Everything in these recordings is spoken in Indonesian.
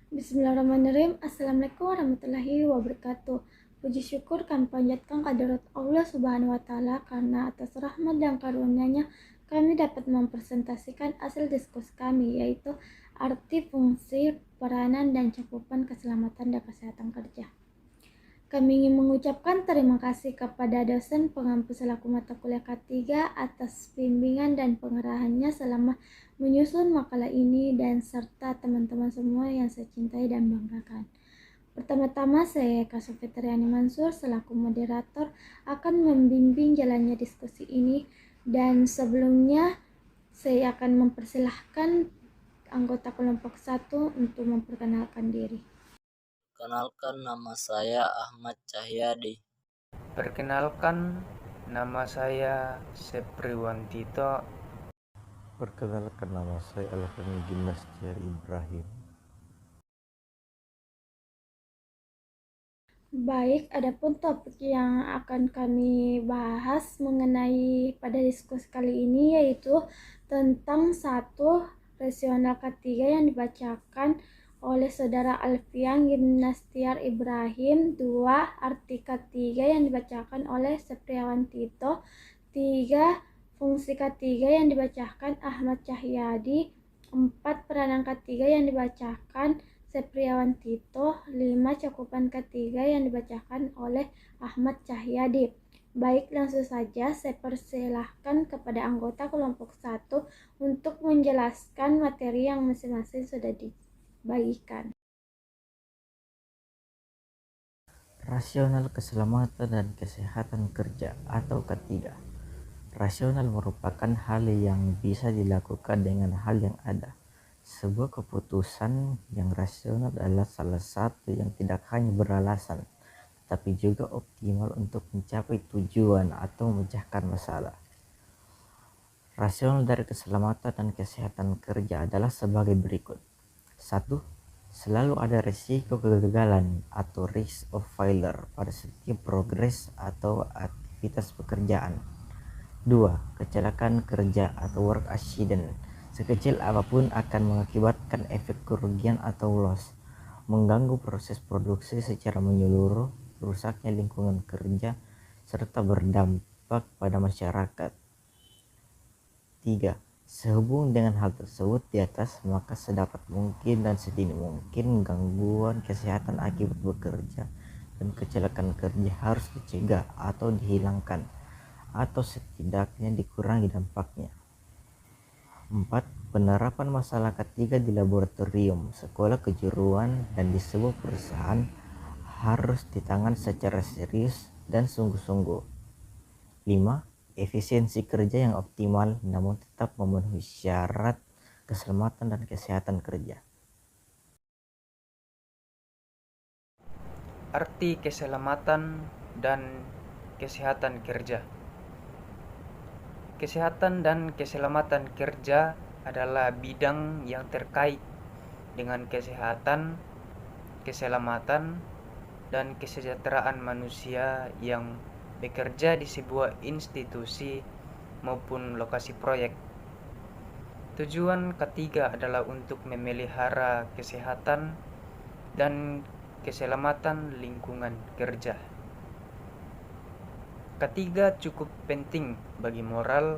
Bismillahirrahmanirrahim. Assalamualaikum warahmatullahi wabarakatuh. Puji syukur kami panjatkan kehadirat Allah Subhanahu wa Ta'ala karena atas rahmat dan karunia-Nya kami dapat mempresentasikan hasil diskusi kami, yaitu arti, fungsi, peranan, dan cakupan keselamatan dan kesehatan kerja. Kami ingin mengucapkan terima kasih kepada dosen pengampu selaku mata kuliah K3 atas bimbingan dan pengarahannya selama menyusun makalah ini, dan serta teman-teman semua yang saya cintai dan banggakan. Pertama-tama saya Kak Fitriani Mansur selaku moderator akan membimbing jalannya diskusi ini, dan sebelumnya saya akan mempersilahkan anggota kelompok 1 untuk memperkenalkan diri. Perkenalkan, nama saya Ahmad Cahyadi. Perkenalkan, nama saya Sepriwan Tito. Perkenalkan, nama saya Alvin Gimnastiar Ibrahim. Baik, adapun topik yang akan kami bahas mengenai pada diskusi kali ini yaitu tentang satu rasional ketiga yang dibacakan oleh saudara Alfian Gimnastiar Ibrahim, 2 arti ketiga yang dibacakan oleh Sepriawan Tito, 3 fungsi ketiga yang dibacakan Ahmad Cahyadi, 4 peranan ketiga yang dibacakan Sepriawan Tito, 5 cakupan ketiga yang dibacakan oleh Ahmad Cahyadi. Baik, langsung saja saya persilahkan kepada anggota kelompok 1 untuk menjelaskan materi yang masing-masing sudah dibagikan. Rasional keselamatan dan kesehatan kerja atau ketiga. Rasional merupakan hal yang bisa dilakukan dengan hal yang ada. Sebuah keputusan yang rasional adalah salah satu yang tidak hanya beralasan, tapi juga optimal untuk mencapai tujuan atau memecahkan masalah. Rasional dari keselamatan dan kesehatan kerja adalah sebagai berikut. 1. Selalu ada risiko kegagalan atau risk of failure pada setiap progres atau aktivitas pekerjaan. 2. Kecelakaan kerja atau work accident sekecil apapun akan mengakibatkan efek kerugian atau loss, mengganggu proses produksi secara menyeluruh, rusaknya lingkungan kerja, serta berdampak pada masyarakat. 3. Sehubung dengan hal tersebut di atas, maka sedapat mungkin dan sedini mungkin gangguan kesehatan akibat bekerja dan kecelakaan kerja harus dicegah atau dihilangkan, atau setidaknya dikurangi dampaknya. 4. Penerapan masalah ketiga di laboratorium, sekolah kejuruan, dan di sebuah perusahaan harus ditangani secara serius dan sungguh-sungguh. 5. Efisiensi kerja yang optimal namun tetap memenuhi syarat keselamatan dan kesehatan kerja. Arti keselamatan dan kesehatan kerja. Kesehatan dan keselamatan kerja adalah bidang yang terkait dengan kesehatan, keselamatan, dan kesejahteraan manusia yang bekerja di sebuah institusi maupun lokasi proyek. Tujuan ketiga adalah untuk memelihara kesehatan dan keselamatan lingkungan kerja. Ketiga cukup penting bagi moral,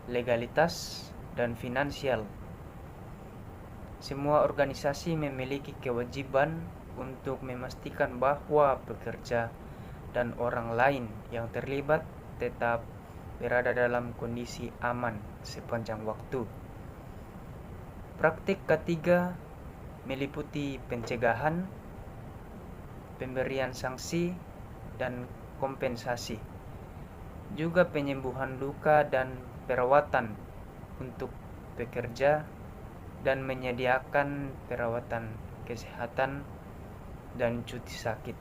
legalitas, dan finansial. Semua organisasi memiliki kewajiban untuk memastikan bahwa pekerja dan orang lain yang terlibat tetap berada dalam kondisi aman sepanjang waktu. Praktik ketiga meliputi pencegahan, pemberian sanksi, dan kompensasi, juga penyembuhan luka dan perawatan untuk pekerja, dan menyediakan perawatan kesehatan dan cuti sakit.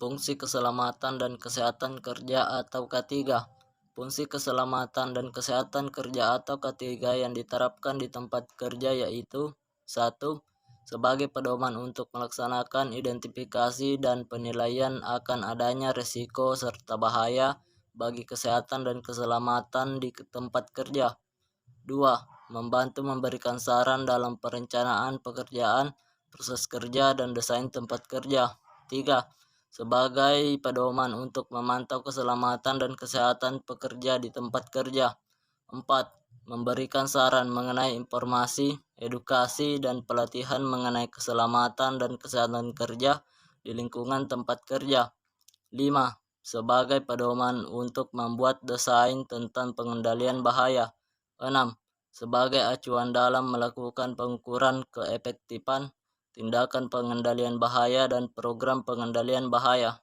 Fungsi keselamatan dan kesehatan kerja atau K3. Fungsi keselamatan dan kesehatan kerja atau K3 yang diterapkan di tempat kerja yaitu 1. Sebagai pedoman untuk melaksanakan identifikasi dan penilaian akan adanya risiko serta bahaya bagi kesehatan dan keselamatan di tempat kerja. 2. membantu memberikan saran dalam perencanaan pekerjaan, proses kerja, dan desain tempat kerja. 3. Sebagai pedoman untuk memantau keselamatan dan kesehatan pekerja di tempat kerja. 4. Memberikan saran mengenai informasi, edukasi, dan pelatihan mengenai keselamatan dan kesehatan kerja di lingkungan tempat kerja. 5. Sebagai pedoman untuk membuat desain tentang pengendalian bahaya. 6. Sebagai acuan dalam melakukan pengukuran keefektifan tindakan pengendalian bahaya dan program pengendalian bahaya.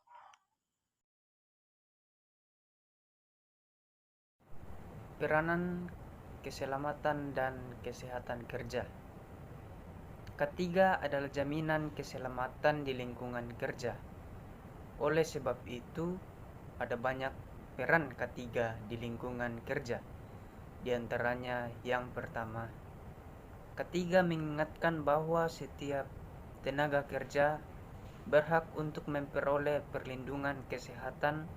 Peranan keselamatan dan kesehatan kerja. Ketiga adalah jaminan keselamatan di lingkungan kerja. Oleh sebab itu, ada banyak peran ketiga di lingkungan kerja. Di antaranya yang pertama, ketiga mengingatkan bahwa setiap tenaga kerja berhak untuk memperoleh perlindungan kesehatan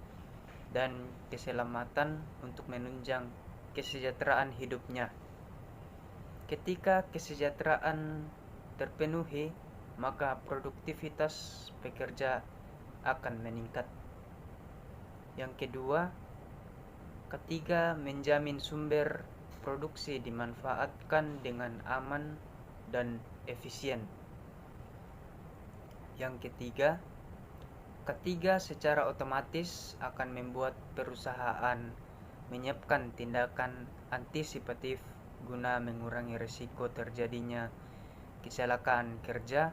dan keselamatan untuk menunjang kesejahteraan hidupnya. Ketika kesejahteraan terpenuhi, maka produktivitas pekerja akan meningkat. Yang kedua, ketiga menjamin sumber produksi dimanfaatkan dengan aman dan efisien. Yang ketiga secara otomatis akan membuat perusahaan menyiapkan tindakan antisipatif guna mengurangi risiko terjadinya kecelakaan kerja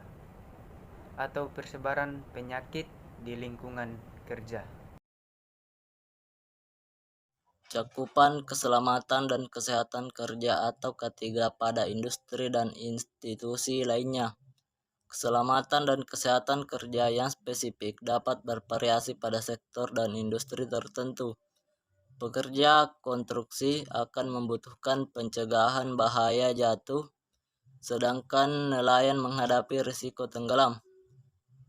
atau persebaran penyakit di lingkungan kerja. Cakupan keselamatan dan kesehatan kerja atau K3 pada industri dan institusi lainnya. Keselamatan dan kesehatan kerja yang spesifik dapat bervariasi pada sektor dan industri tertentu. Pekerja konstruksi akan membutuhkan pencegahan bahaya jatuh, sedangkan nelayan menghadapi risiko tenggelam.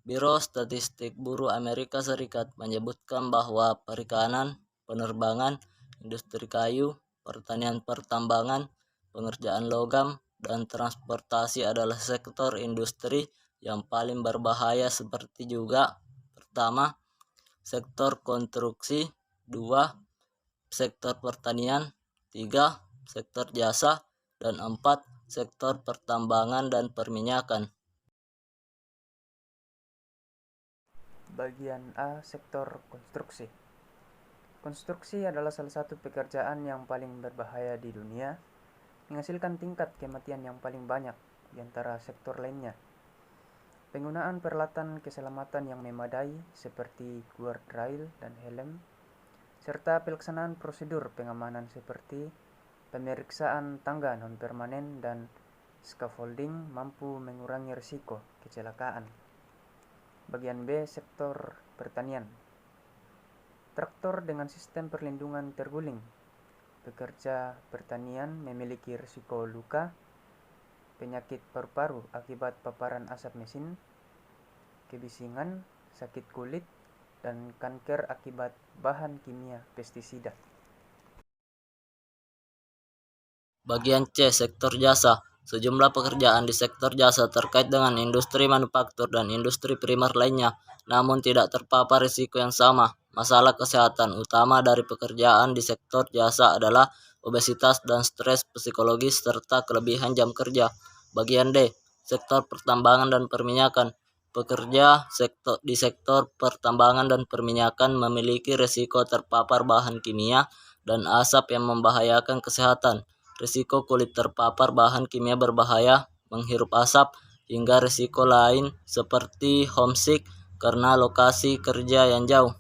Biro Statistik Buruh Amerika Serikat menyebutkan bahwa perikanan, penerbangan, industri kayu, pertanian pertambangan, pengerjaan logam, dan transportasi adalah sektor industri yang paling berbahaya seperti juga pertama, sektor konstruksi, 2, sektor pertanian, 3, sektor jasa, dan 4, sektor pertambangan dan perminyakan. Bagian A, sektor konstruksi. Konstruksi adalah salah satu pekerjaan yang paling berbahaya di dunia, menghasilkan tingkat kematian yang paling banyak di antara sektor lainnya. Penggunaan peralatan keselamatan yang memadai seperti guardrail dan helm, serta pelaksanaan prosedur pengamanan seperti pemeriksaan tangga non-permanen dan scaffolding mampu mengurangi risiko kecelakaan. Bagian B, sektor pertanian. Traktor dengan sistem perlindungan terguling. Pekerja pertanian memiliki risiko luka, penyakit paru-paru akibat paparan asap mesin, kebisingan, sakit kulit, dan kanker akibat bahan kimia pestisida. Bagian C, sektor jasa. Sejumlah pekerjaan di sektor jasa terkait dengan industri manufaktur dan industri primer lainnya, namun tidak terpapar risiko yang sama. Masalah kesehatan utama dari pekerjaan di sektor jasa adalah obesitas dan stres psikologis serta kelebihan jam kerja. Bagian D, sektor pertambangan dan perminyakan. Pekerja di sektor pertambangan dan perminyakan memiliki risiko terpapar bahan kimia dan asap yang membahayakan kesehatan. Risiko kulit terpapar bahan kimia berbahaya, menghirup asap, hingga risiko lain seperti homesick karena lokasi kerja yang jauh.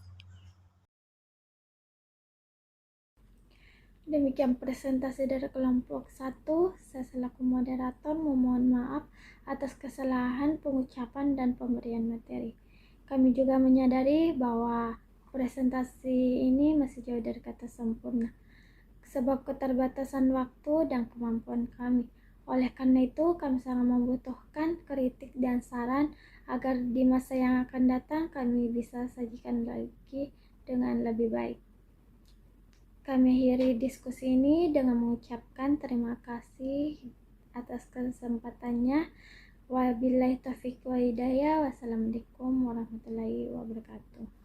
Demikian presentasi dari kelompok 1. Saya selaku moderator memohon maaf atas kesalahan pengucapan dan pemberian materi. Kami juga menyadari bahwa presentasi ini masih jauh dari kata sempurna, sebab keterbatasan waktu dan kemampuan kami. Oleh karena itu, kami sangat membutuhkan kritik dan saran agar di masa yang akan datang kami bisa sajikan lagi dengan lebih baik. Kami akhiri diskusi ini dengan mengucapkan terima kasih atas kesempatannya. Wabillahi taufiq wa hidayah. Wassalamualaikum warahmatullahi wabarakatuh.